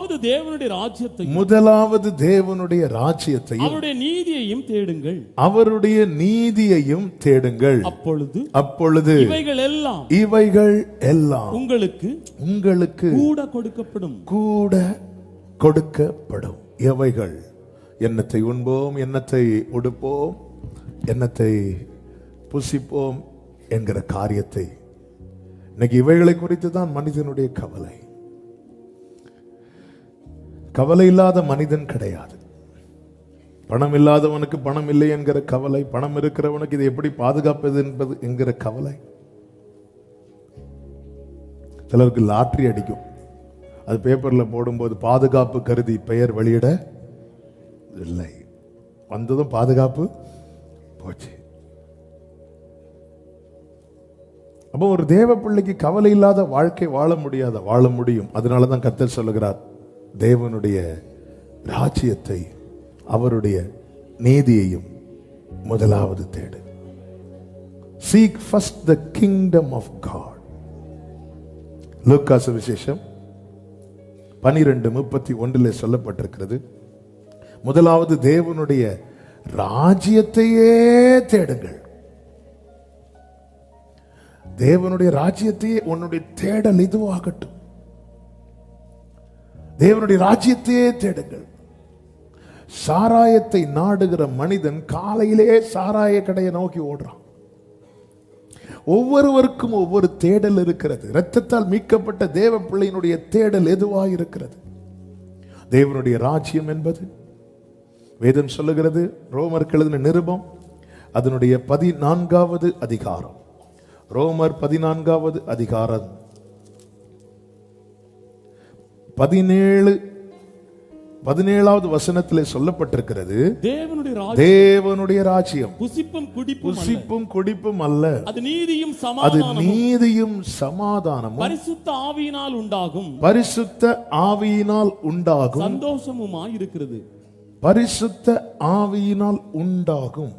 முதலாவது தேவனுடைய ராஜ்யத்தையும் முதலாவது தேவனுடைய ராஜ்யத்தையும் அவருடைய நீதியையும் தேடுங்கள். அவருடைய நீதியையும் தேடுங்கள். அப்பொழுது இவைகள் எல்லாம் உங்களுக்கு கூட கொடுக்கப்படும். எவைகள்? எண்ணத்தை உண்போம், எண்ணத்தை உடுப்போம், எண்ணத்தை புசிப்போம் என்கிற காரியத்தை, இன்னைக்கு இவைகளை குறித்து தான் மனிதனுடைய கவலை. கவலை இல்லாத மனிதன் கிடையாது. பணம் இல்லாதவனுக்கு பணம் இல்லை என்கிற கவலை, பணம் இருக்கிறவனுக்கு இதை எப்படி பாதுகாப்பது என்பது என்கிற கவலை. சிலருக்கு லாட்டரி அடிக்கும், அது பேப்பர்ல போடும்போது பாதுகாப்பு கருதி பெயர் வெளியிட இல்லை, வந்ததும் பாதுகாப்பு போச்சு. அப்போ ஒரு தேவ பிள்ளைக்கு கவலை இல்லாத வாழ்க்கை வாழ முடியாத, வாழ முடியும். அதனாலதான் கர்த்தர் சொல்லுகிறார், தேவனுடைய ராஜ்யத்தை அவருடைய நீதியையும் முதலாவது தேடு. Seek first the kingdom of God. லூக்கா சுவிசேஷம் 12:31 சொல்லப்பட்டிருக்கிறது, முதலாவது தேவனுடைய ராஜ்யத்தையே தேடுங்கள். தேவனுடைய ராஜ்யத்தையே உன்னுடைய தேடல் இதுவாகட்டும். தேவனுடைய ராஜ்யத்தையே தேடுங்கள். சாராயத்தை நாடுகிற மனிதன் காலையிலே சாராய கடையை நோக்கி ஓடுறான். ஒவ்வொருவருக்கும் ஒவ்வொரு தேடல் இருக்கிறது. இரத்தத்தால் மீட்கப்பட்ட தேவ பிள்ளையினுடைய தேடல் எதுவாக இருக்கிறது? தேவனுடைய ராஜ்யம் என்பது வேதம் சொல்லுகிறது. ரோமர் எழுதின நிருபம் அதனுடைய 14வது அதிகாரம், ரோமர் 14வது அதிகாரம் 17வது வசனத்திலே சொல்லப்பட்டிருக்கிறது, தேவனுடைய ராஜ்யம் புசிப்பும் குடிப்பும் அல்ல, அது நீதியும் சமாதானமும் பரிசுத்த ஆவியினால் உண்டாகும் சந்தோஷமுமாய் இருக்கிறது. பரிசுத்த ஆவியினால் உண்டாகும்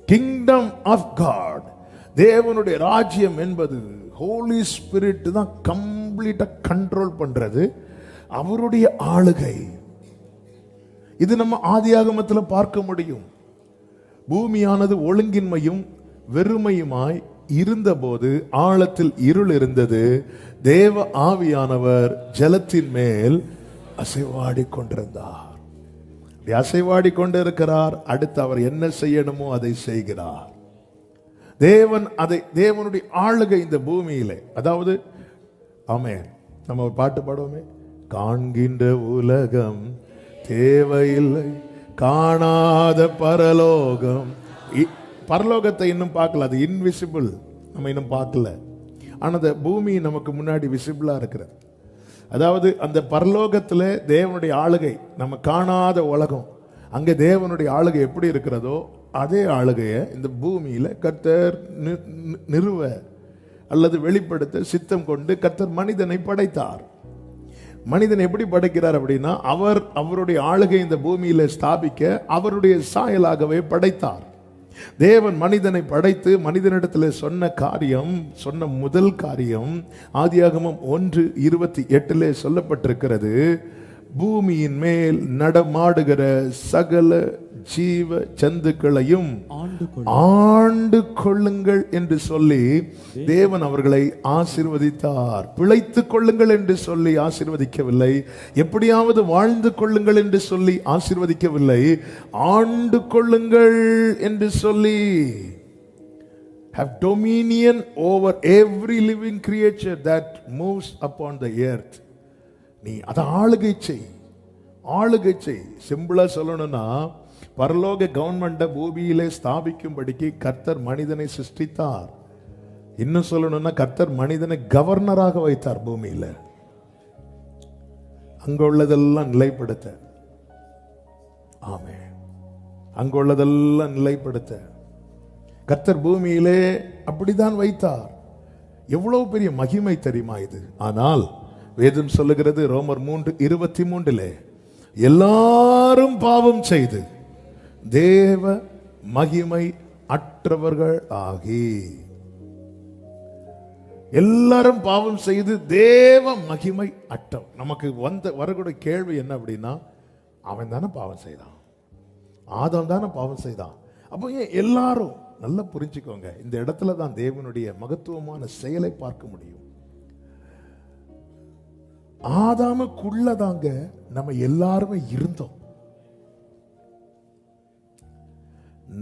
கிங்டம் ஆஃப் காட். தேவனுடைய ராஜ்யம் என்பது ஹோலி ஸ்பிரிட் தான் கம்ப்ளீட்டா கண்ட்ரோல் பண்றது, அவருடைய ஆளுகை. இது நம்ம ஆதியாகமத்தில் பார்க்க முடியும். பூமியானது ஒழுங்கின்மையும் வெறுமையுமாய் இருந்தபோது ஆழத்தில் இருள் இருந்தது. தேவ ஆவியானவர் ஜலத்தின் மேல் அசைவாடி கொண்டிருந்தார். அசைவாடி கொண்டிருக்கிறார். அடுத்து அவர் என்ன செய்யணுமோ அதை செய்கிறார். தேவனுடைய ஆளுகை இந்த பூமியிலே. அதாவது ஆமென், நம்ம ஒரு பாட்டு பாடுவோமே, காண்கின்ற உலகம் தேவையில்லை, காணாத பரலோகம். பரலோகத்தை இன்னும் பார்க்கல, அது இன்விசிபிள், நம்ம இன்னும் பார்க்கல. ஆனால் அந்த பூமி நமக்கு முன்னாடி விசிபிளா இருக்கிறது. அதாவது அந்த பரலோகத்தில் தேவனுடைய ஆளுகை, நம்ம காணாத உலகம், அங்கே தேவனுடைய ஆளுகை எப்படி இருக்கிறதோ அதே ஆளுகையை இந்த பூமியில கர்த்தர் நிறுவ அல்லது வெளிப்படுத்த சித்தம் கொண்டு கர்த்தர் மனிதனை படைத்தார். மனிதன் எப்படி படைக்கிறார் அப்படின்னா, அவருடைய ஆளுகை இந்த பூமியில ஸ்தாபிக்க அவருடைய சாயலாகவே படைத்தார். தேவன் மனிதனை படைத்து மனிதனிடத்தில் சொன்ன முதல் காரியம் ஆதியாகமம் 1:28 சொல்லப்பட்டிருக்கிறது, பூமியின் மேல் நடமாடுகிற சகல ஜீவ ஜந்துக்களையும் ஆண்டு கொள்ளுங்கள் என்று சொல்லி தேவன் அவர்களை ஆசீர்வதித்தார். பிழைத்துக் கொள்ளுங்கள் என்று சொல்லி ஆசீர்வதிக்கவில்லை, எப்படியாவது வாழ்ந்து கொள்ளுங்கள் என்று சொல்லி ஆசீர்வதிக்கவில்லை, ஆண்டு கொள்ளுங்கள் என்று சொல்லி have dominion over every living creature that moves upon the earth. நீ அதை ஆளுகை செய். சிம்பிளா சொல்லணும்னா, பரலோக கவர்மெண்ட்டை பூமியிலே ஸ்தாபிக்கும்படிக்கு கர்த்தர் மனிதனை சிருஷ்டித்தார். இன்னும் சொல்லணும்னா, கர்த்தர் மனிதனை கவர்னராக வைத்தார் பூமியில. அங்குள்ளதெல்லாம் நிலைப்படுத்த. ஆமென். அங்குள்ளதெல்லாம் நிலைப்படுத்த கர்த்தர் பூமியிலே அப்படிதான் வைத்தார். எவ்வளவு பெரிய மகிமை தெரியுமா இது? ஆனால் வேதம் சொல்லுகிறது, ரோமர் 3:23, எல்லாரும் பாவம் செய்து தேவ மகிமை அற்றவர்கள் ஆகி. எல்லாரும் பாவம் செய்து தேவ மகிமை அட்டம். நமக்கு வரக்கூடிய கேள்வி என்ன அப்படின்னா, அவன் தானே பாவம் செய்தான், ஆதாம் தானே பாவம் செய்தான், அப்போ ஏன் எல்லாரும்? நல்லா புரிஞ்சுக்கோங்க, இந்த இடத்துல தான் தேவனுடைய மகத்துவமான செயலை பார்க்க முடியும். ஆதாமுக்குள்ளதாங்க நம்ம எல்லாருமே இருந்தோம்.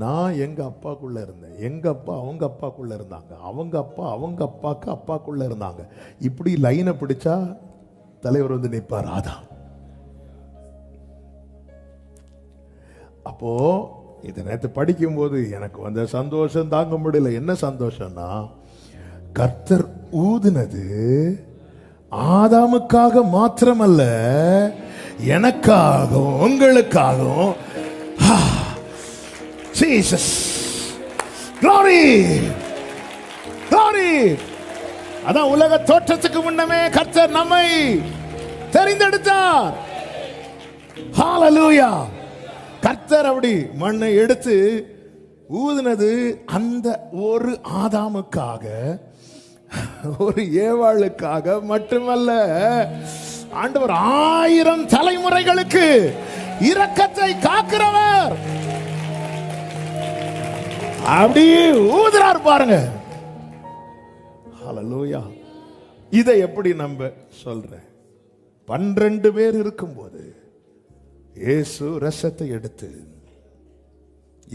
நான் எங்க அப்பாக்குள்ள இருந்தேன், எங்க அப்பா அவங்க அப்பாக்குள்ள இருந்தாங்க, அவங்க அப்பா அவங்க அப்பாக்கு அப்பாக்குள்ள இருந்தாங்க. இப்படி லைனை பிடிச்சா தலைவர் வந்து நிற்பார் ஆதாம். அப்போ இதை நேற்று படிக்கும் போது எனக்கு வந்த சந்தோஷம் தாங்க முடியல. என்ன சந்தோஷம்னா, கர்த்தர் ஊதினது ஆதாமுக்காக மாத்திரமல்ல, எனக்காகவும் உங்களுக்காகவும். Jesus, glory, glory. அதான் உலக தோற்றத்துக்கு முன்னமே கர்த்தர் நம்மை தெரிந்தெடுத்தார். ஹalleluya. கர்த்தர் அப்படி மண்ணை எடுத்து ஊதினது அந்த ஒரு ஆதாமுக்காக, ஒரு ஏவாளுக்காக மட்டுமல்ல, ஆண்டவர் 1000 தலைமுறைகளுக்கு இரக்கத்தை காக்கிறவர். அப்படியே ஊதுறார் பாருங்க. ஹalleluya. இதை எப்படி நம்ப சொல்றேன்? 12 பேர் இருக்கும்போது இயேசு ரசத்தை எடுத்து,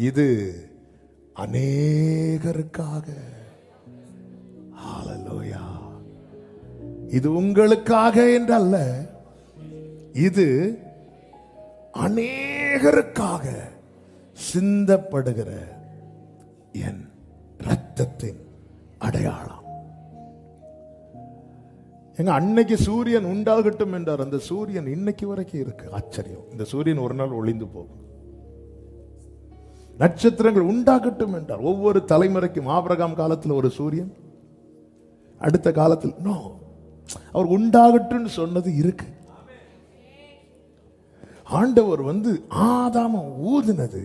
இது அநேகருக்காக, ஹalleluya, இது உங்களுக்காக என்றல்ல, இது அநேகருக்காக சிந்தப்படுகிற என் இரத்தத்தின் அடையாளம். எங்க அன்னைக்கு சூரியன் உண்டாகட்டும் என்றார், அந்த சூரியன் இன்னைக்கு வரைக்கும் இருக்கு. ஆச்சரியம். இந்த சூரியன் ஒரு நாள் ஒளிந்து போகும். நட்சத்திரங்கள் உண்டாகட்டும் என்றார். ஒவ்வொரு தலைமுறைக்கும் ஆபிரகாம் காலத்தில் ஒரு சூரியன், அடுத்த காலத்தில் நோ, அவர் உண்டாகட்டும் சொன்னது இருக்கு. ஆண்டவர் வந்து ஆதாம ஊதினது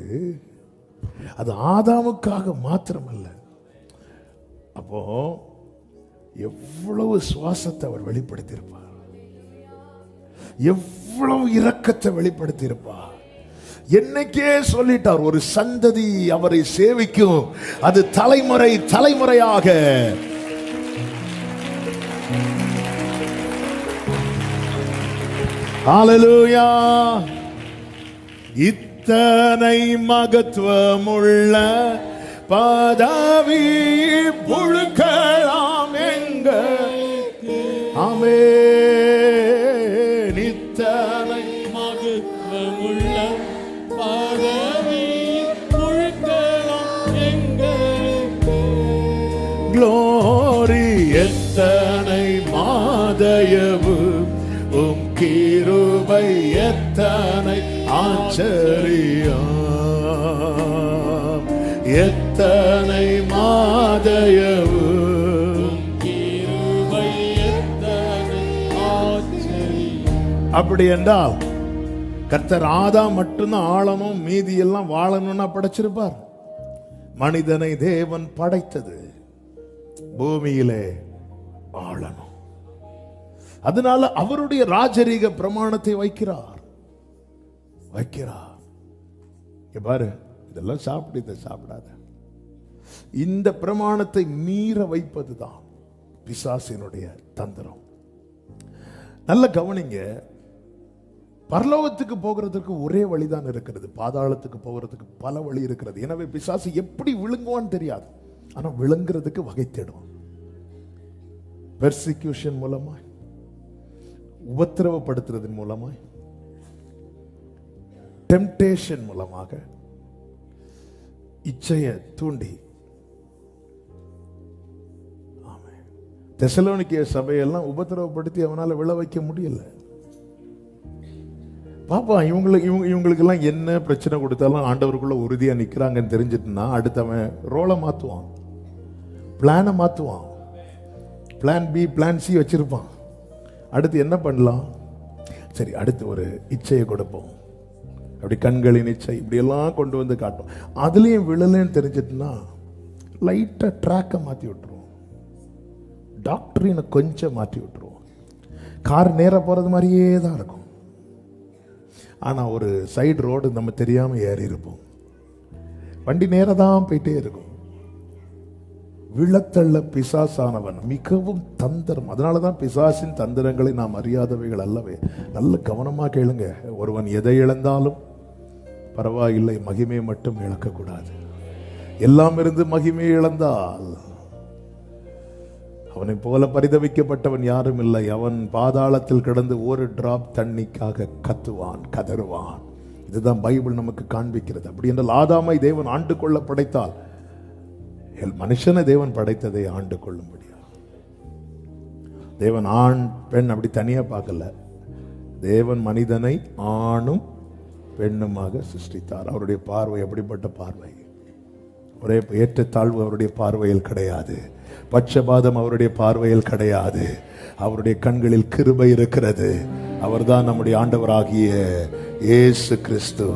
அது ஆதாமுக்காக மாத்திரமல்ல. அப்போ எவ்வளவு சுவாசத்தை அவர் வெளிப்படுத்தியிருப்பார், எவ்வளவு இரக்கத்தை வெளிப்படுத்தியிருப்பார். என்னைக்கே சொல்லிட்டார், ஒரு சந்ததி அவரை சேவிக்கும், அது தலைமுறை தலைமுறையாக. ஹalleluya. இத்தனை மகத்துவமுள்ள பதவி புழுக்கலாம் எங்க. ஆமென். இத்தனை மகத்துவமுள்ள பதவி புழுக்கலாம் எங்க. க்ளோரி. எத்தனை மாதயவு உம் கிருபை, எத்தனை ஆச்சரியம், எத்தனை மாதயவு கிருபை, எத்தனை ஆச்சரியம். அப்படி என்றால் கர்த்தர் ஆதாம் மட்டும்தான் ஆளணும், மீதி எல்லாம் வாழணும்னா படைச்சிருப்பார். மனிதனை தேவன் படைத்தது பூமியிலே ஆளணும். அதனால அவருடைய ராஜரீக பிரமாணத்தை வைக்கிறார். பாரு, இதெல்லாம் சாப்பிடு, இதை சாப்பிடாத. இந்த பிரமாணத்தை மீற வைப்பதுதான் பிசாசினுடைய தந்திரம். நல்ல கவனிங்க. பரலோகத்துக்கு போகிறதுக்கு ஒரே வழிதான் இருக்கிறது, பாதாளத்துக்கு போகிறதுக்கு பல வழி இருக்கிறது. எனவே பிசாசு எப்படி விழுங்குவான்னு தெரியாது, ஆனா விழுங்குறதுக்கு வகை தேடுவான். பெர்சிக்யூஷன் மூலமாய், உபத்திரவப்படுத்துறதன் மூலமாய், டெம்டேஷன் மூலமாக, இச்சையை தூண்டி. தெசலோனிக்கேய சபையெல்லாம் உபத்திரவப்படுத்தி அவனால விழ வைக்க முடியல. பாப்பா, இவங்களுக்கு எல்லாம் என்ன பிரச்சனை கொடுத்தாலும் ஆண்டவருக்குள்ள உறுதியா நிக்கிறாங்கன்னு தெரிஞ்சிட்டுனா அடுத்தவன் ரோலை மாத்துவான், பிளானை மாத்துவான், பிளான் பி பிளான் சி வச்சிருப்பான். அடுத்து என்ன பண்ணலாம், சரி அடுத்து ஒரு இச்சையை கொடுப்போம், அப்படி கண்களின் இச்சை இப்படி எல்லாம் கொண்டு வந்து காட்டும். அதுலயும் விழலன்னு தெரிஞ்சிட்டுனா லைட்டா ட்ராக்கை மாத்தி விட்டுருவோம், டாக்டரினை கொஞ்சம் மாற்றி விட்டுருவோம். கார் நேராக போகிறது மாதிரியே தான் இருக்கும். ஆனால் ஒரு சைடு ரோடு நம்ம தெரியாமல் ஏறி இருப்போம். வண்டி நேராக தான் போயிட்டே இருக்கும். விழத்தள்ள பிசாசானவன் மிகவும் தந்திரம். அதனால தான் பிசாசின் தந்திரங்களை நாம் அறியாதவைகள் அல்லவே. நல்ல கவனமாக கேளுங்க. ஒருவன் எதை இழந்தாலும் பரவாயில்லை, மகிமையை மட்டும் இழக்கக்கூடாது. எல்லாம் இருந்து மகிமையை இழந்தால் அவனை போல பரிதவிக்கப்பட்டவன் யாரும் இல்லை. அவன் பாதாளத்தில் கிடந்து ஒரு டிராப் தண்ணிக்காக கத்துவான், கதறுவான். இதுதான் பைபிள் நமக்கு காண்பிக்கிறது. அப்படி என்றால் ஆதாமை தேவன் ஆண்டு கொள்ள படைத்தால், மனுஷனை தேவன் படைத்ததை ஆண்டு கொள்ளும்படியா. தேவன் ஆண் பெண் அப்படி தனியா பார்க்கல. தேவன் மனிதனை ஆணும் பெண்ணுமாக சிருஷ்டித்தார். அவருடைய பார்வை எப்படிப்பட்ட பார்வை! ஒரே ஏற்றத்தாழ்வு அவருடைய பார்வையில் கிடையாது. பட்சபாதம் அவருடைய பார்வையில் கிடையாது. அவருடைய கண்களில் கிருபை இருக்கிறது. அவர்தான் நம்முடைய ஆண்டவராகிய இயேசு கிறிஸ்து.